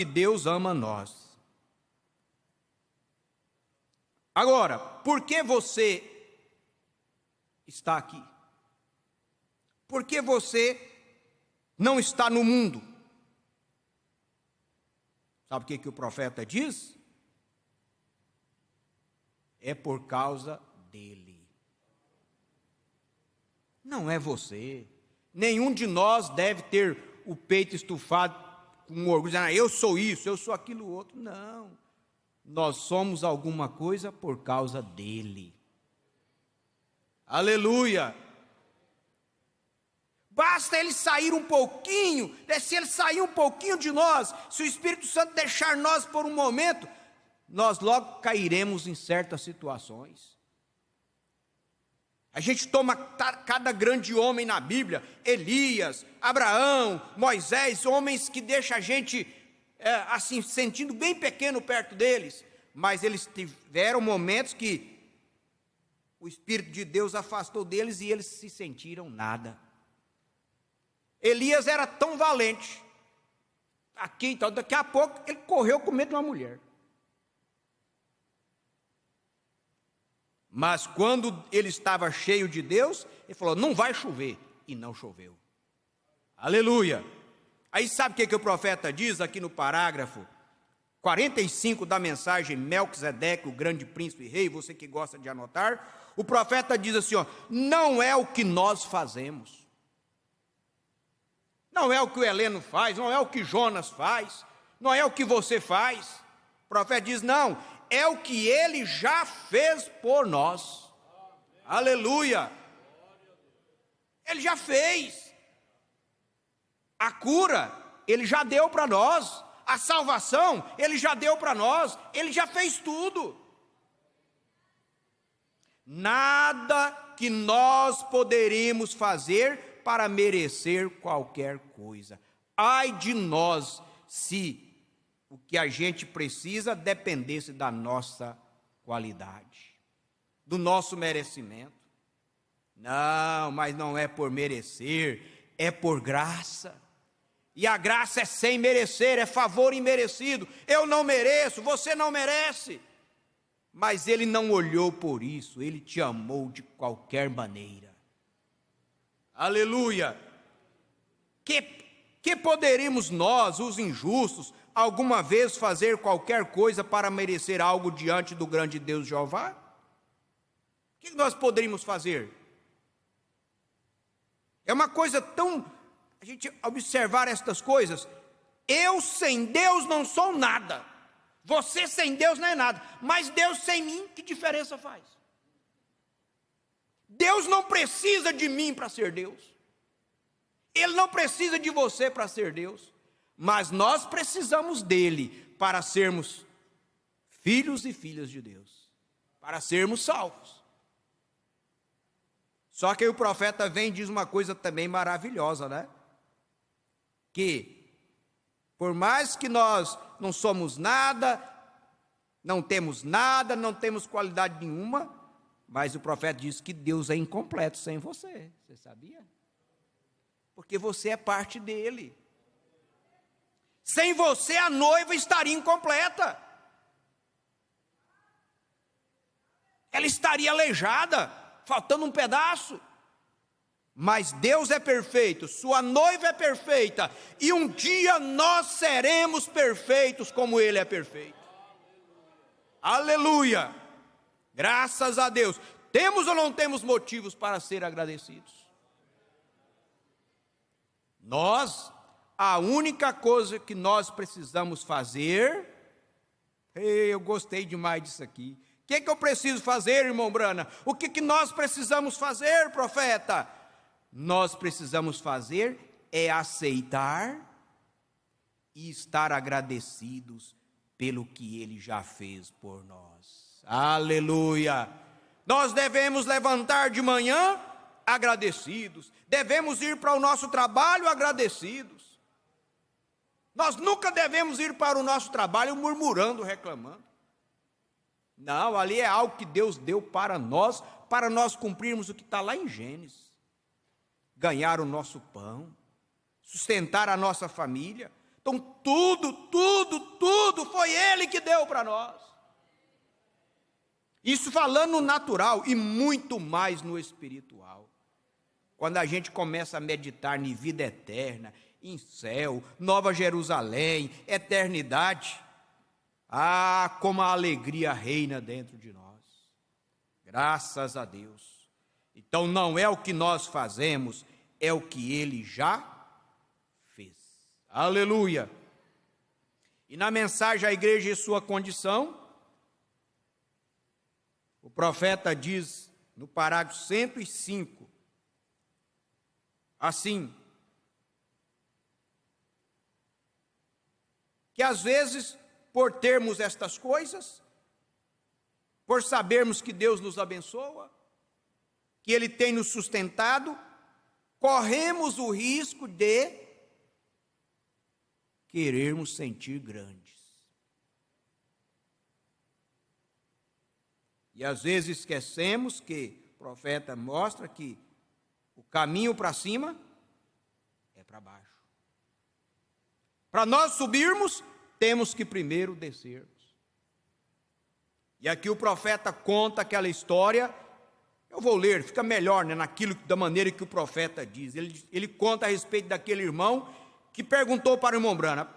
que Deus ama nós. Agora, por que você está aqui? Por que você não está no mundo? Sabe o que o profeta diz? É por causa dele. Não é você. Nenhum de nós deve ter o peito estufado com orgulho, dizendo, eu sou isso, eu sou aquilo outro. Não. Nós somos alguma coisa por causa dele. Aleluia! Basta ele sair um pouquinho, se ele sair um pouquinho de nós, se o Espírito Santo deixar nós por um momento, nós logo cairemos em certas situações. A gente toma cada grande homem na Bíblia, Elias, Abraão, Moisés, homens que deixam a gente assim, sentindo bem pequeno perto deles, mas eles tiveram momentos que o Espírito de Deus afastou deles e eles se sentiram nada. Elias era tão valente, aqui então, daqui a pouco ele correu com medo de uma mulher. Mas quando ele estava cheio de Deus, ele falou, não vai chover, e não choveu. Aleluia! Aí sabe o que o profeta diz aqui no parágrafo 45 da mensagem Melquisedeque, o grande príncipe e rei, você que gosta de anotar, o profeta diz assim, não é o que nós fazemos, não é o que o Heleno faz, não é o que Jonas faz, não é o que você faz. O profeta diz, não, é o que ele já fez por nós. Aleluia! Ele já fez. A cura, ele já deu para nós. A salvação, ele já deu para nós. Ele já fez tudo. Nada que nós poderíamos fazer para merecer qualquer coisa. Ai de nós se o que a gente precisa dependesse da nossa qualidade, do nosso merecimento. Não, mas não é por merecer, é por graça. E a graça é sem merecer, é favor imerecido. Eu não mereço, você não merece. Mas ele não olhou por isso, ele te amou de qualquer maneira. Aleluia! Que poderíamos nós, os injustos, alguma vez fazer qualquer coisa para merecer algo diante do grande Deus Jeová? O que nós poderíamos fazer? É uma coisa tão... a gente observar estas coisas. Eu sem Deus não sou nada. Você sem Deus não é nada. Mas Deus sem mim, que diferença faz? Deus não precisa de mim para ser Deus. Ele não precisa de você para ser Deus. Mas nós precisamos dele para sermos filhos e filhas de Deus. Para sermos salvos. Só que aí o profeta vem e diz uma coisa também maravilhosa, né? Que por mais que nós não somos nada, não temos qualidade nenhuma, mas o profeta diz que Deus é incompleto sem você. Você sabia? Porque você é parte dele. Sem você a noiva estaria incompleta. Ela estaria aleijada, faltando um pedaço. Mas Deus é perfeito, sua noiva é perfeita, e um dia nós seremos perfeitos como Ele é perfeito. Aleluia! Graças a Deus. Temos ou não temos motivos para ser agradecidos? A única coisa que nós precisamos fazer, eu gostei demais disso aqui. O que eu preciso fazer, irmão Brana? O que nós precisamos fazer, profeta? Nós precisamos fazer é aceitar e estar agradecidos pelo que Ele já fez por nós. Aleluia! Nós devemos levantar de manhã agradecidos, devemos ir para o nosso trabalho agradecidos. Nós nunca devemos ir para o nosso trabalho murmurando, reclamando. Não, ali é algo que Deus deu para nós cumprirmos o que está lá em Gênesis. Ganhar o nosso pão, sustentar a nossa família. Então tudo foi Ele que deu para nós. Isso falando no natural e muito mais no espiritual. Quando a gente começa a meditar em vida eterna, em céu, Nova Jerusalém, eternidade, como a alegria reina dentro de nós. Graças a Deus. Então não é o que nós fazemos, é o que Ele já fez. Aleluia. E na mensagem à igreja e sua condição, o profeta diz no parágrafo 105, assim, que às vezes, por termos estas coisas, por sabermos que Deus nos abençoa, que Ele tem nos sustentado, corremos o risco de querermos sentir grandes. E às vezes esquecemos que o profeta mostra que o caminho para cima é para baixo. Para nós subirmos, temos que primeiro descermos. E aqui o profeta conta aquela história. Eu vou ler, fica melhor, né, da maneira que o profeta diz. Ele conta a respeito daquele irmão que perguntou para o irmão Brana: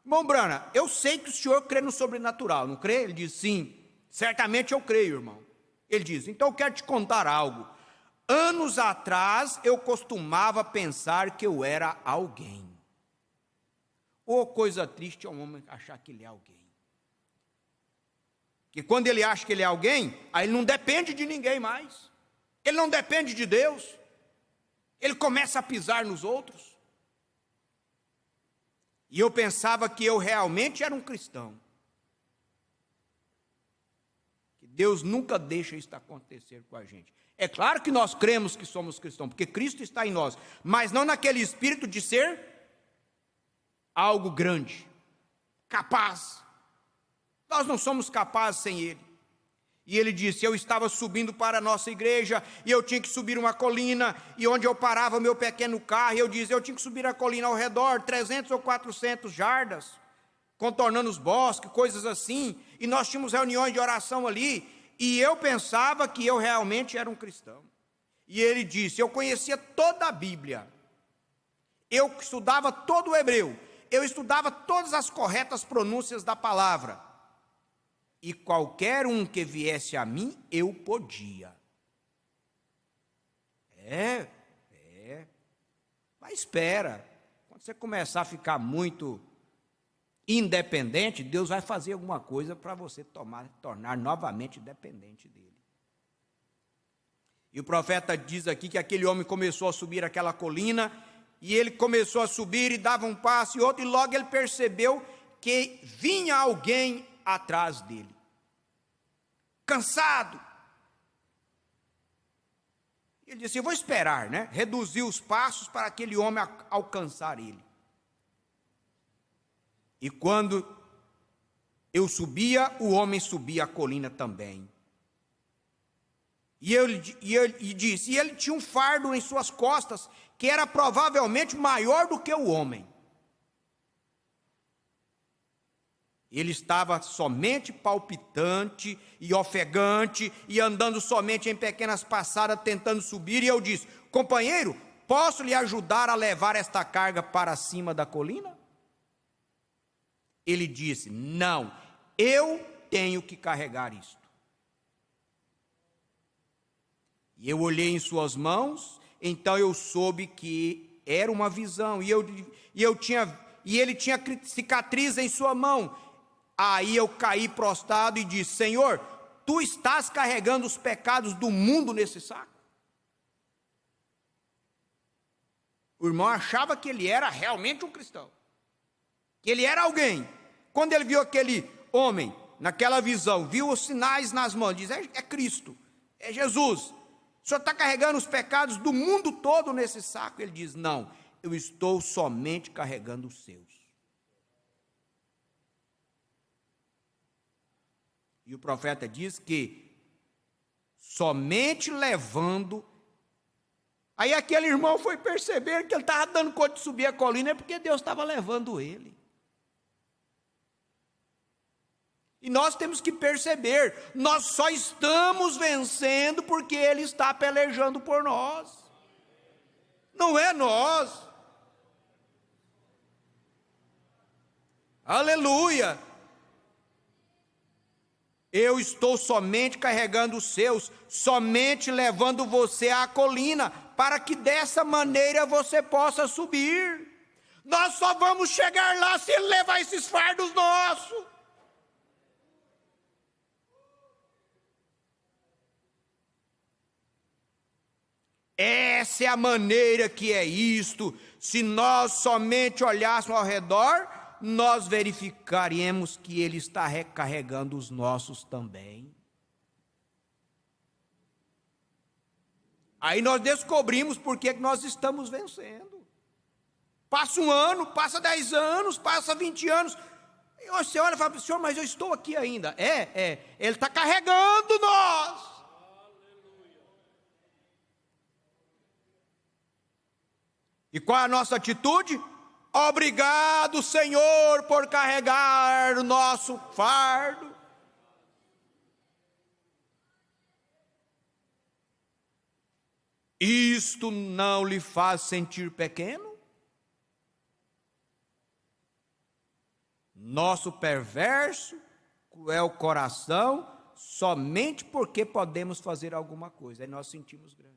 irmão Brana, eu sei que o senhor crê no sobrenatural, não crê? Ele diz: sim, certamente eu creio, irmão. Ele diz: então eu quero te contar algo. Anos atrás eu costumava pensar que eu era alguém. Ô, coisa triste é um homem achar que ele é alguém. Que quando ele acha que ele é alguém, aí ele não depende de ninguém mais. Ele não depende de Deus. Ele começa a pisar nos outros. E eu pensava que eu realmente era um cristão. Que Deus nunca deixa isso acontecer com a gente. É claro que nós cremos que somos cristãos, porque Cristo está em nós, mas não naquele espírito de ser algo grande, capaz. Nós não somos capazes sem Ele. E ele disse: eu estava subindo para a nossa igreja, e eu tinha que subir uma colina, e onde eu parava meu pequeno carro, eu dizia, eu tinha que subir a colina ao redor, 300 ou 400 jardas, contornando os bosques, coisas assim, e nós tínhamos reuniões de oração ali, e eu pensava que eu realmente era um cristão. E ele disse: eu conhecia toda a Bíblia, eu estudava todo o hebreu, eu estudava todas as corretas pronúncias da palavra, e qualquer um que viesse a mim, eu podia. Mas espera, quando você começar a ficar muito independente, Deus vai fazer alguma coisa para você tornar novamente dependente dele. E o profeta diz aqui que aquele homem começou a subir aquela colina, e ele começou a subir e dava um passo e outro, e logo ele percebeu que vinha alguém atrás dele, cansado. Ele disse: eu vou esperar, né? Reduziu os passos para aquele homem alcançar ele. E quando eu subia, o homem subia a colina também. E ele disse, e ele tinha um fardo em suas costas, que era provavelmente maior do que o homem. Ele estava somente palpitante e ofegante, e andando somente em pequenas passadas, tentando subir, e eu disse: companheiro, posso lhe ajudar a levar esta carga para cima da colina? Ele disse: não, eu tenho que carregar isto. E eu olhei em suas mãos, então eu soube que era uma visão, e ele tinha cicatriz em sua mão. Aí eu caí prostrado e disse: Senhor, tu estás carregando os pecados do mundo nesse saco? O irmão achava que ele era realmente um cristão, que ele era alguém. Quando ele viu aquele homem, naquela visão, viu os sinais nas mãos, diz: é Cristo, é Jesus. O senhor está carregando os pecados do mundo todo nesse saco? Ele diz: não, eu estou somente carregando os seus. E o profeta diz que somente levando. Aí aquele irmão foi perceber que ele estava dando conta de subir a colina, é porque Deus estava levando ele. E nós temos que perceber, nós só estamos vencendo porque Ele está pelejando por nós. Não é nós. Aleluia. Eu estou somente carregando os seus, somente levando você à colina, para que dessa maneira você possa subir. Nós só vamos chegar lá se Ele levar esses fardos nossos. Essa é a maneira que é isto. Se nós somente olhássemos ao redor, nós verificaríamos que Ele está recarregando os nossos também. Aí nós descobrimos por que nós estamos vencendo. Passa um ano, passa 10 anos, passa 20 anos. E você olha e fala, Senhor, mas eu estou aqui ainda. Ele está carregando nós. E qual é a nossa atitude? Obrigado, Senhor, por carregar o nosso fardo. Isto não lhe faz sentir pequeno? Nosso perverso, cruel coração, somente porque podemos fazer alguma coisa, aí nós sentimos grande.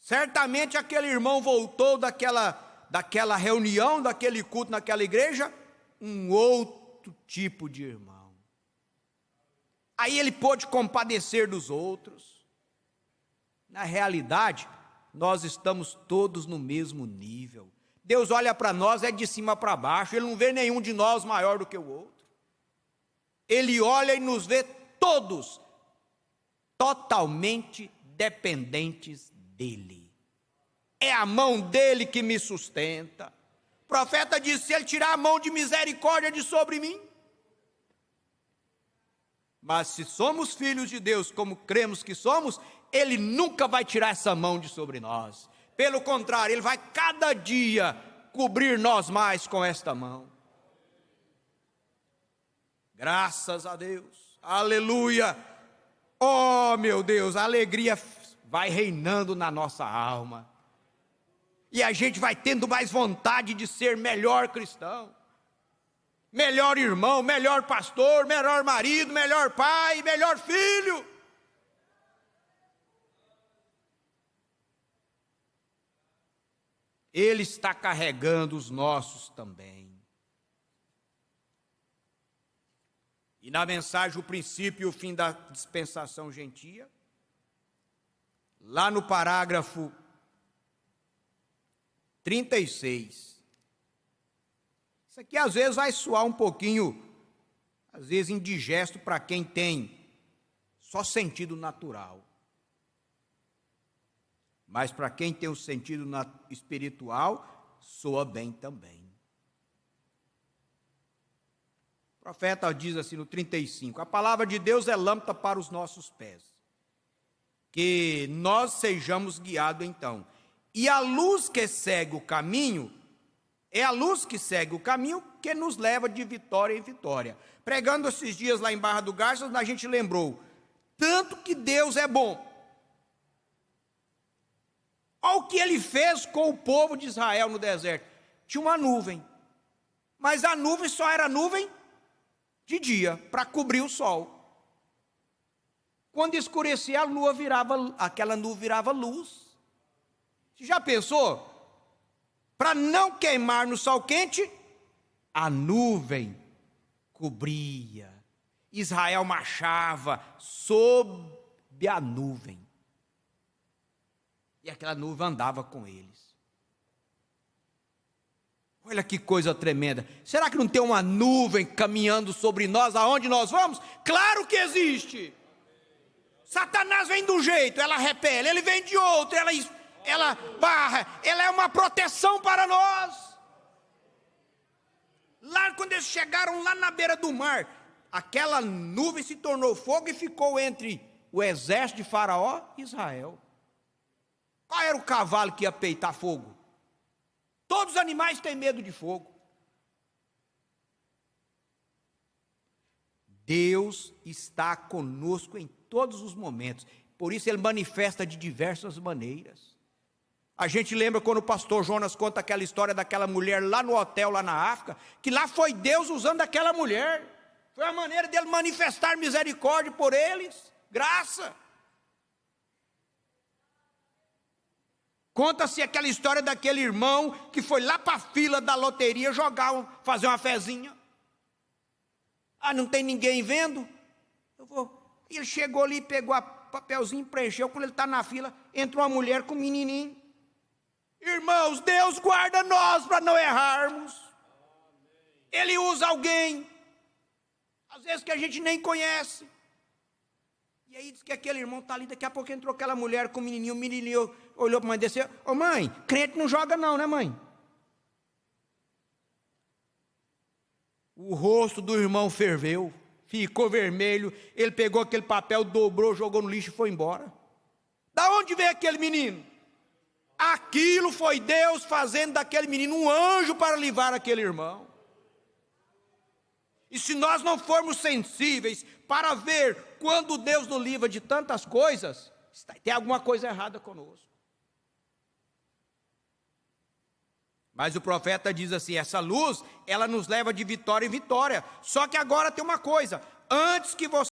Certamente aquele irmão voltou daquela reunião, daquele culto naquela igreja, um outro tipo de irmão. Aí ele pôde compadecer dos outros. Na realidade, nós estamos todos no mesmo nível. Deus olha para nós, é de cima para baixo, Ele não vê nenhum de nós maior do que o outro. Ele olha e nos vê todos totalmente dependentes dEle. É a mão dEle que me sustenta. O profeta disse, se Ele tirar a mão de misericórdia de sobre mim. Mas se somos filhos de Deus, como cremos que somos, Ele nunca vai tirar essa mão de sobre nós. Pelo contrário, Ele vai cada dia cobrir nós mais com esta mão. Graças a Deus. Aleluia. Oh, meu Deus, a alegria vai reinando na nossa alma. E a gente vai tendo mais vontade de ser melhor cristão. Melhor irmão, melhor pastor, melhor marido, melhor pai, melhor filho. Ele está carregando os nossos também. E na mensagem o princípio e o fim da dispensação gentia, lá no parágrafo 36. Isso aqui às vezes vai soar um pouquinho, às vezes indigesto para quem tem só sentido natural. Mas para quem tem o sentido espiritual, soa bem também. O profeta diz assim no 35, a palavra de Deus é lâmpada para os nossos pés, que nós sejamos guiados então. E a luz que segue o caminho, é a luz que segue o caminho que nos leva de vitória em vitória. Pregando esses dias lá em Barra do Garças, a gente lembrou, tanto que Deus é bom. Olha o que Ele fez com o povo de Israel no deserto. Tinha uma nuvem, mas a nuvem só era nuvem de dia, para cobrir o sol. Quando escurecia, aquela nuvem virava luz. Você já pensou? Para não queimar no sol quente, a nuvem cobria. Israel marchava sob a nuvem. E aquela nuvem andava com eles. Olha que coisa tremenda. Será que não tem uma nuvem caminhando sobre nós aonde nós vamos? Claro que existe. Satanás vem de um jeito, ela repele. Ele vem de outro, ela barra. Ela é uma proteção para nós. Lá quando eles chegaram lá na beira do mar, aquela nuvem se tornou fogo e ficou entre o exército de Faraó e Israel. Qual era o cavalo que ia peitar fogo? Todos os animais têm medo de fogo. Deus está conosco em todos os momentos. Por isso ele manifesta de diversas maneiras. A gente lembra quando o pastor Jonas conta aquela história daquela mulher lá no hotel, lá na África, que lá foi Deus usando aquela mulher. Foi a maneira dele manifestar misericórdia por eles, graça. Conta-se aquela história daquele irmão que foi lá para a fila da loteria fazer uma fezinha. Ah, não tem ninguém vendo? Eu vou. Ele chegou ali, pegou o papelzinho, preencheu. Quando ele está na fila, entra uma mulher com um menininho. Irmãos, Deus guarda nós para não errarmos. Ele usa alguém, às vezes que a gente nem conhece. E aí diz que aquele irmão está ali, daqui a pouco entrou aquela mulher com o menininho olhou para a mãe e disse: ô mãe, crente não joga não, né mãe? O rosto do irmão ferveu, ficou vermelho, ele pegou aquele papel, dobrou, jogou no lixo e foi embora. Da onde veio aquele menino? Aquilo foi Deus fazendo daquele menino um anjo para livrar aquele irmão. E se nós não formos sensíveis para ver quando Deus nos livra de tantas coisas, tem alguma coisa errada conosco. Mas o profeta diz assim: essa luz, ela nos leva de vitória em vitória. Só que agora tem uma coisa: antes que você